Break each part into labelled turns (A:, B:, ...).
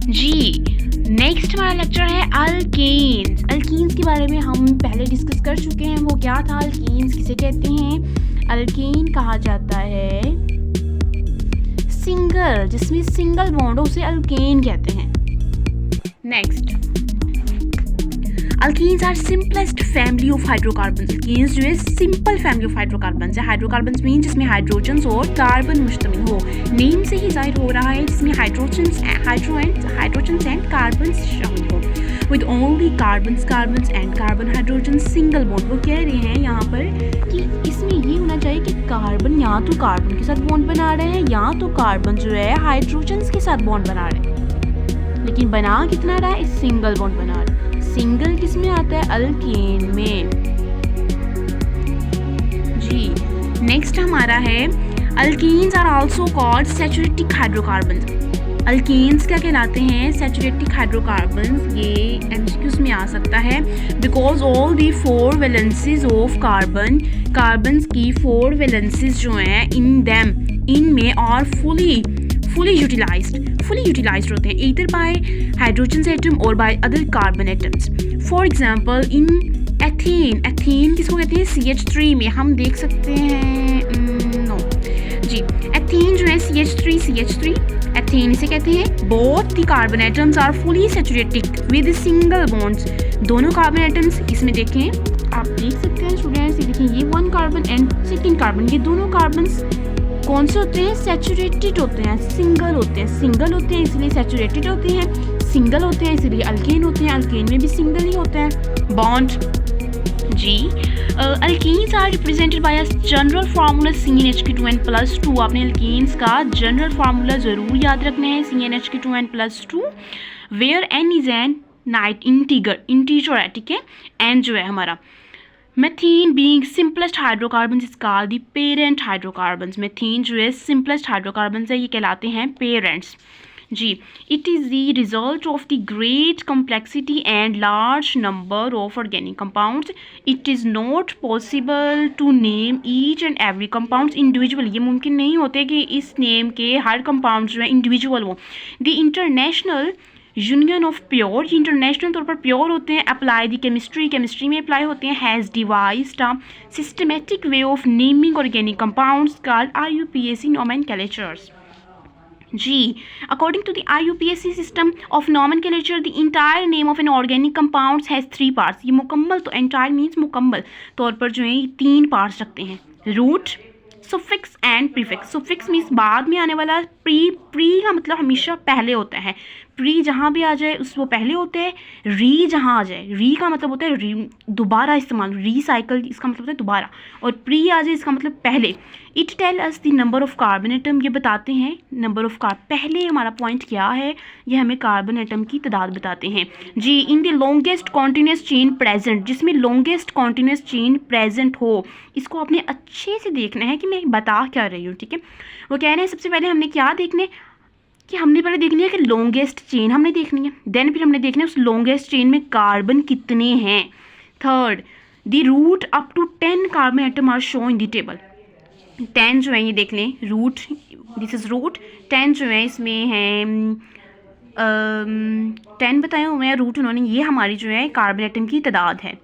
A: जी next हमारा lecture है alkanes. Alkenes के बारे में हम पहले डिस्कस कर चुके हैं। वो क्या था, अल्कीन्स किसे कहते हैं? अल्केन कहा जाता है सिंगल, जिसमें सिंगल बॉन्ड हो उसे अल्केन कहते हैं। Next, alkenes are simplest family of hydrocarbons. Alkenes जो है सिंपल फैमिली ऑफ हाइड्रोकार्बन्स है। हाइड्रोकार्बन्स मीन जिसमें हाइड्रोजन्स और कार्बन मुश्तमिल हो। नेम से ही जाहिर हो रहा है जिसमें हाइड्रोजन्स एंड कार्बन शामिल हो। With only carbons and carbon hydrogen single bond. वो कह रहे हैं यहाँ पर कि इसमें ये होना चाहिए कि कार्बन या तो कार्बन के साथ बॉन्ड बना रहे हैं या तो कार्बन जो है हाइड्रोजन्स के साथ बॉन्ड बना रहे हैं, लेकिन बना कितना रहा है? सिंगल बॉन्ड बना रहा है। सिंगल किस में आता है? अल्केन में। जी नेक्स्ट हमारा है alkynes are also called saturated hydrocarbons. Alkynes क्या कहलाते हैं? सैचुरेटिक हाइड्रोकार्बन्स। ये एमसीक्यूज में आ सकता है because all the 4 valencies of carbon की 4 वैलेंसीज जो हैं इनमें और fully utilized होते हैं either by hydrogen atom or by other carbon atoms. For example, in ethane किसको कहते हैं? CH3 में हम देख सकते हैं जी ethane जो है CH3 ethane इसे कहते हैं। Both the carbon atoms are fully saturated with single bonds. दोनों कार्बन एटम्स इसमें देखें, आप देख सकते हैं स्टूडेंट्स, ये देखें ये 1 कार्बन एंड 2 कार्बन, ये दोनों कार्बन्स कौन से होते हैं? सैचुरेटेड होते हैं, सिंगल होते हैं इसलिए सैचुरेटेड होते हैं, सिंगल होते हैं इसलिए अल्केन होते हैं। अल्केन में भी सिंगल ही होता है बॉन्ड। जी alkenes are represented by a general formula CnH2n+2। आपने अल्कीन्स का जनरल फार्मूला जरूर याद रखना है, CnH2n+2, where n is an night integer है, ठीक है। n जो है हमारा Methane being simplest hydrocarbons is called the parent hydrocarbons. Methane जो है simplest hydrocarbons है, ये कहलाते हैं parents. Ji it is the result of the great complexity and large number of organic compounds. It is not possible to name each and every compounds individually. ये मुमकिन नहीं होते कि इस नेम के हर कंपाउंड जो है इंडिविजुअल हो। The international union of pure, ये इंटरनेशनल तौर पर प्योर होते हैं। अप्लाई दी केमिस्ट्री में अप्लाई होते हैं। Has devised a systematic way of naming organic compounds called IUPAC nomenclatures. जी according to the IUPAC system of nomenclature the entire name of an organic compounds has 3 parts. ये मुकम्मल, तो entire means मुकम्मल तौर पर जो है 3 पार्ट्स रखते हैं, root, suffix and prefix. Suffix means बाद में आने वाला, प्री का मतलब हमेशा पहले होता है, प्री जहाँ भी आ जाए उस वो पहले होते हैं। री जहाँ आ जाए, री का मतलब होता है दोबारा इस्तेमाल, रीसाइकल इसका मतलब होता है दोबारा, और प्री आ जाए इसका मतलब पहले। It tell us the number of carbon atom, ये बताते हैं नंबर ऑफ पहले हमारा पॉइंट क्या है, ये हमें कार्बन एटम की तादाद बताते हैं। जी in the longest continuous chain present, जिसमें लॉन्गेस्ट कॉन्टिन्यूस चेन प्रेजेंट हो, इसको आपने अच्छे से देखना है कि मैं बता क्या रही हूँ, ठीक है। वो कह रहे हैं सबसे पहले हमने क्या देखने कि हमने पहले देखनी है कि लॉन्गेस्ट चेन हमने देखनी है, देन फिर हमने देखना है उस लॉन्गेस्ट चेन में कार्बन कितने हैं। Third, the root up to 10 carbon atom are show in the table. 10 जो है ये देख लें, रूट, दिस इज रूट। 10 जो है इसमें है 10 बताए हुए हैं रूट उन्होंने, ये हमारी जो है कार्बन एटम की तादाद है।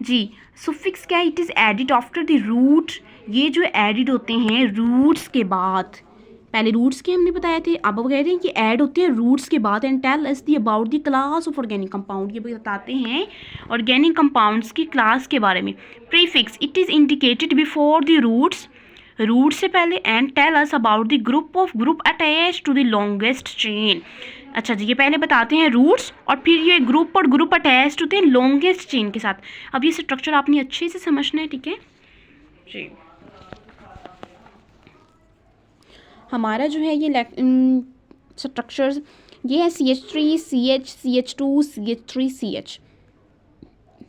A: जी सुफिक्स क्या है? It is added after the root. ये जो एडिड होते हैं रूट्स के बाद, पहले रूट्स के हमने बताए थे, अब वो कह रहे हैं कि ऐड होते हैं रूट्स के बाद। And tell us the about the class of organic compound, ये बताते हैं ऑर्गेनिक कंपाउंड्स की क्लास के बारे में। Prefix, it is indicated before the roots, root से पहले। And tell us about the group attach to the longest chain. अच्छा जी, ये पहले बताते हैं रूट्स और फिर ये ग्रुप अटैच होते हैं लॉन्गेस्ट चेन के साथ। अब ये स्ट्रक्चर आपने अच्छे से समझना है, ठीक है जी। हमारा जो है ये स्ट्रक्चर्स ये है CH3 CH CH2 CH3 CH।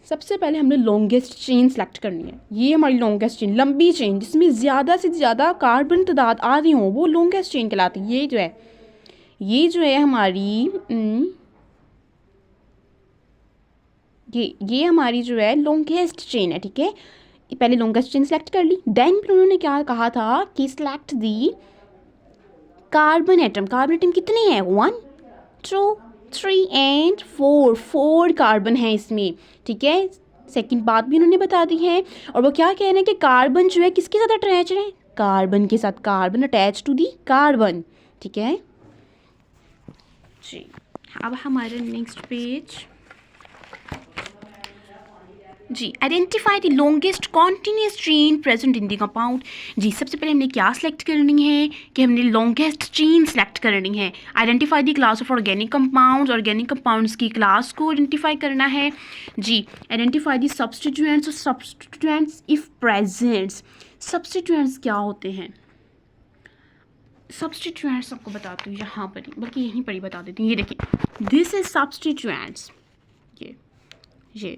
A: सबसे पहले हमने लॉन्गेस्ट चेन सेलेक्ट करनी है। ये हमारी लॉन्गेस्ट चेन, लंबी चेन जिसमें ज़्यादा से ज़्यादा कार्बन तादाद आ रही हो, वो लॉन्गेस्ट चेन कहलाती है। ये जो है हमारी ये हमारी जो है लॉन्गेस्ट चेन है, ठीक है। पहले लॉन्गेस्ट चेन सेलेक्ट कर ली, देन फिर उन्होंने क्या कहा था कि सिलेक्ट दी कार्बन एटम कितने हैं, 1 2 3 एंड 4 कार्बन है इसमें, ठीक है। सेकंड बात भी उन्होंने बता दी है। और वो क्या कह रहे हैं कि कार्बन जो है किसके साथ अटैच है, कार्बन के साथ, carbon attach to the carbon, ठीक है जी। अब हमारे नेक्स्ट पेज जी, identify the longest continuous chain present in the compound. जी, सबसे पहले हमने क्या सिलेक्ट करनी है कि हमने लॉन्गेस्ट चेन सेलेक्ट करनी है। Identify the class of organic compounds की क्लास को आइडेंटिफाई करना है जी। Identify the substituents if presents. Substituents क्या होते हैं, सब्स्टिट्यूएंट्स आपको बताती हूँ यहाँ पर, बल्कि यहीं पर ही बता देती हूँ। ये देखिए, दिस इज सब्स्टिट्यूएंट्स, ये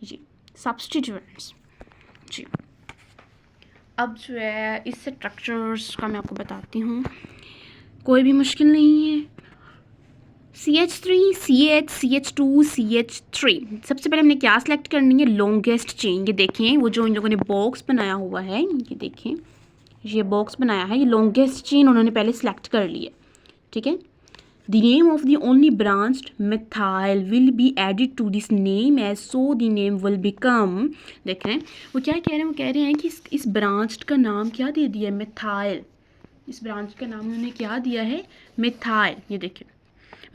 A: जी सब्स्टिट्यूएंट्स जी। अब जो है इस स्ट्रक्चर्स का मैं आपको बताती हूँ, कोई भी मुश्किल नहीं है। CH3 CH CH2 CH3। सबसे पहले हमने क्या सिलेक्ट करनी है, लॉन्गेस्ट चेन। ये देखें, वो जो इन लोगों ने बॉक्स बनाया हुआ है, ये देखें, ये बॉक्स बनाया है, ये लॉन्गेस्ट चेन उन्होंने पहले सिलेक्ट कर ली है, ठीक है। The name of the only branched methyl will be added to this name as so the name will become। देख रहे हैं वो क्या कह रहे हैं, वो कह रहे हैं कि इस ब्रांच्ड का नाम क्या दे दिया है, मिथाइल। इस ब्रांच का नाम उन्होंने क्या दिया है, मिथाइल। ये देखिए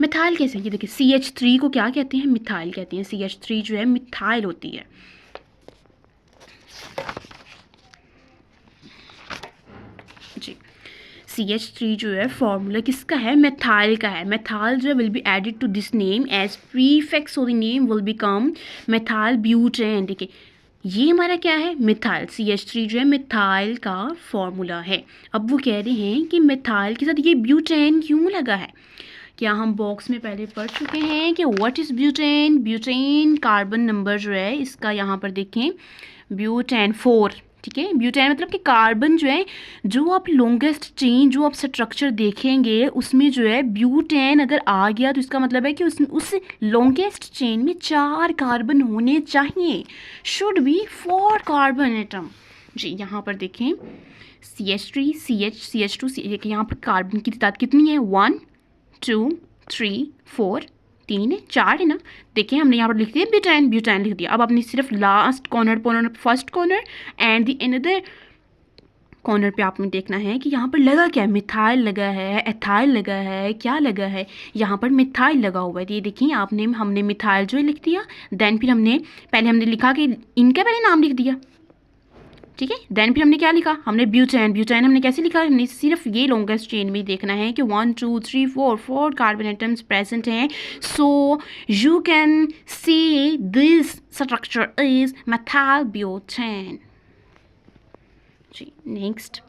A: मिथाइल कैसे, ये देखिए CH3 को क्या कहते हैं, मिथाइल कहते हैं। CH3 जो है मिथाइल होती है जी। CH3 जो है फॉर्मूला किसका है, मेथाइल का है। मेथाइल जो है will be added to this name as prefix, so the name will become methyl butane. देखिए ये हमारा क्या है, मिथाइल। CH3 जो है मिथाइल का फॉर्मूला है। अब वो कह रहे हैं कि मिथाइल के साथ ये ब्यूटेन क्यों लगा है। क्या हम बॉक्स में पहले पढ़ चुके हैं कि what is butane. Butane carbon number जो है इसका यहाँ पर देखें, ब्यूटेन 4, ठीक है। ब्यूटेन मतलब कि कार्बन जो है, जो आप लॉन्गेस्ट चेन जो आप स्ट्रक्चर देखेंगे उसमें जो है ब्यूटेन अगर आ गया तो इसका मतलब है कि उस लॉन्गेस्ट चेन में 4 कार्बन होने चाहिए, शुड बी 4 कार्बन एटम जी। यहाँ पर देखें CH3 CH CH2 यहाँ पर कार्बन की तादाद कितनी है, 1 2 3 4 3 है, 4 है ना। देखिए हमने यहाँ पर लिख दिया ब्यूटेन, ब्यूटेन लिख दिया। अब आपने सिर्फ last corner first corner and the another corner पे आपने देखना है कि यहाँ पर लगा क्या है, मिथाइल लगा है, एथाइल लगा है, क्या लगा है, यहाँ पर मिथाइल लगा हुआ है। ये देखिए हमने मिथाइल जो है लिख दिया। देन फिर हमने लिखा कि इनका पहले नाम लिख दिया, ठीक है। देन फिर हमने क्या लिखा, हमने ब्यूटेन। ब्यूटेन हमने कैसे लिखा, हमने सिर्फ ये लॉन्गेस्ट चेन में देखना है कि 1 2 3 4 कार्बन एटम्स प्रेजेंट हैं। So you can see this structure is methyl butane जी। Next,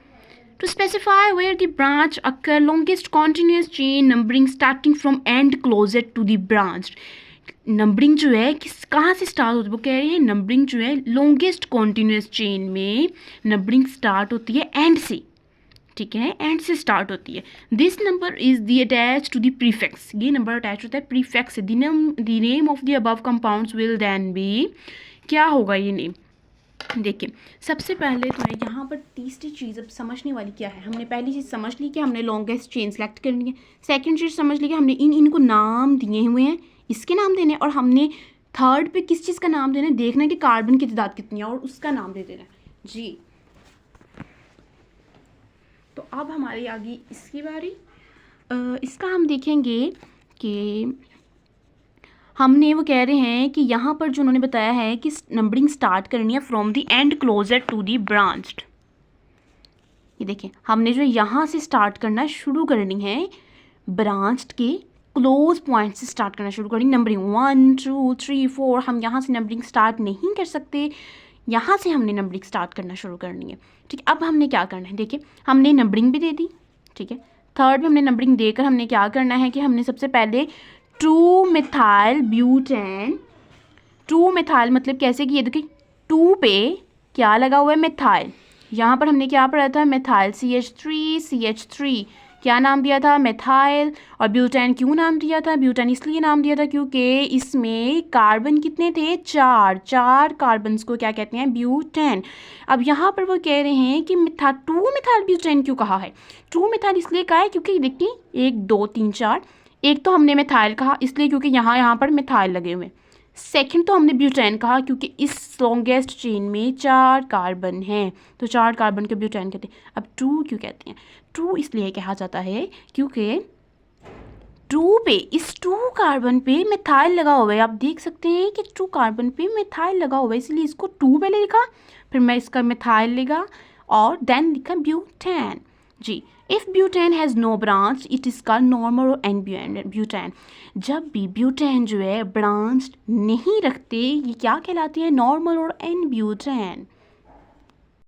A: to specify where the branch occur, longest continuous chain numbering starting from end closest to the branch। Numbering जो है कहाँ से start होती है, वो कह रहे हैं नंबरिंग जो है लॉन्गेस्ट कॉन्टिन्यूस चेन में नंबरिंग स्टार्ट होती है एंड से, ठीक है, एंड से स्टार्ट होती है। This number is the attach to the prefix. ये नंबर अटैच होता है प्रीफिक्स से। The name of the above compounds will then be, क्या होगा ये नेम। देखिए सबसे पहले तो है यहाँ पर तीसरी चीज़ अब समझने वाली क्या है। हमने पहली चीज़ समझ ली कि हमने लॉन्गेस्ट चेन सेलेक्ट करनी है। सेकंड चीज़ समझ ली कि हमने इनको नाम दिए हुए हैं, इसके नाम देने, और हमने थर्ड पे किस चीज़ का नाम देना है, देखना है कि कार्बन की तादाद कितनी है और उसका नाम दे देना है जी। तो अब हमारी आ गई इसकी बारी। इसका हम देखेंगे कि हमने वो कह रहे हैं कि यहाँ पर जो उन्होंने बताया है कि नंबरिंग स्टार्ट करनी है from the end closer to the branched. ये देखिए हमने जो यहाँ से स्टार्ट करना शुरू करनी है, ब्रांच्ड के क्लोज पॉइंट से स्टार्ट करना शुरू करनी। नंबरिंग 1 2 3 4, हम यहाँ से नंबरिंग स्टार्ट नहीं कर सकते, यहाँ से हमने नंबरिंग स्टार्ट करना शुरू करनी है, ठीक है। अब हमने क्या करना है, देखिए हमने नंबरिंग भी दे दी, ठीक है। थर्ड में हमने नंबरिंग देकर हमने क्या करना है कि हमने सबसे पहले 2 मिथाइल ब्यूटेन, 2 मिथाइल मतलब कैसे कि ये देखिए 2 पे क्या लगा हुआ है, मिथाइल। यहाँ पर हमने क्या पढ़ा था, मिथाइल CH3 CH3, क्या नाम दिया था? मेथाइल। और ब्यूटेन क्यों नाम दिया था? ब्यूटेन इसलिए नाम दिया था क्योंकि इसमें कार्बन कितने थे? 4 कार्बन्स को क्या कहते हैं? ब्यूटेन। अब यहाँ पर वो कह रहे हैं कि 2 मिथाइल ब्यूटेन क्यों कहा है? 2 मिथाइल इसलिए कहा है क्योंकि देखिए 1 2 3 4, एक तो हमने मिथाइल कहा इसलिए क्योंकि यहाँ पर मिथाइल लगे हुए। सेकंड तो हमने ब्यूटेन कहा क्योंकि इस लॉन्गेस्ट चेन में 4 कार्बन हैं, तो 4 कार्बन के ब्यूटेन कहते हैं। अब 2 क्यों कहते हैं? 2 इसलिए कहा जाता है क्योंकि 2 पे, इस 2 कार्बन पे मिथाइल लगा हुआ है। आप देख सकते हैं कि 2 कार्बन पे मिथाइल लगा हुआ है, इसलिए इसको 2 पहले लिखा, फिर मैं इसका मिथाइल लिखा और देन लिखा ब्यूटेन। जी, if butane has no branch it is called normal और एन ब्यूटेन। जब भी ब्यूटेन जो है ब्रांच नहीं रखते, ये क्या कहलाते हैं? नॉर्मल और एन ब्यूटेन।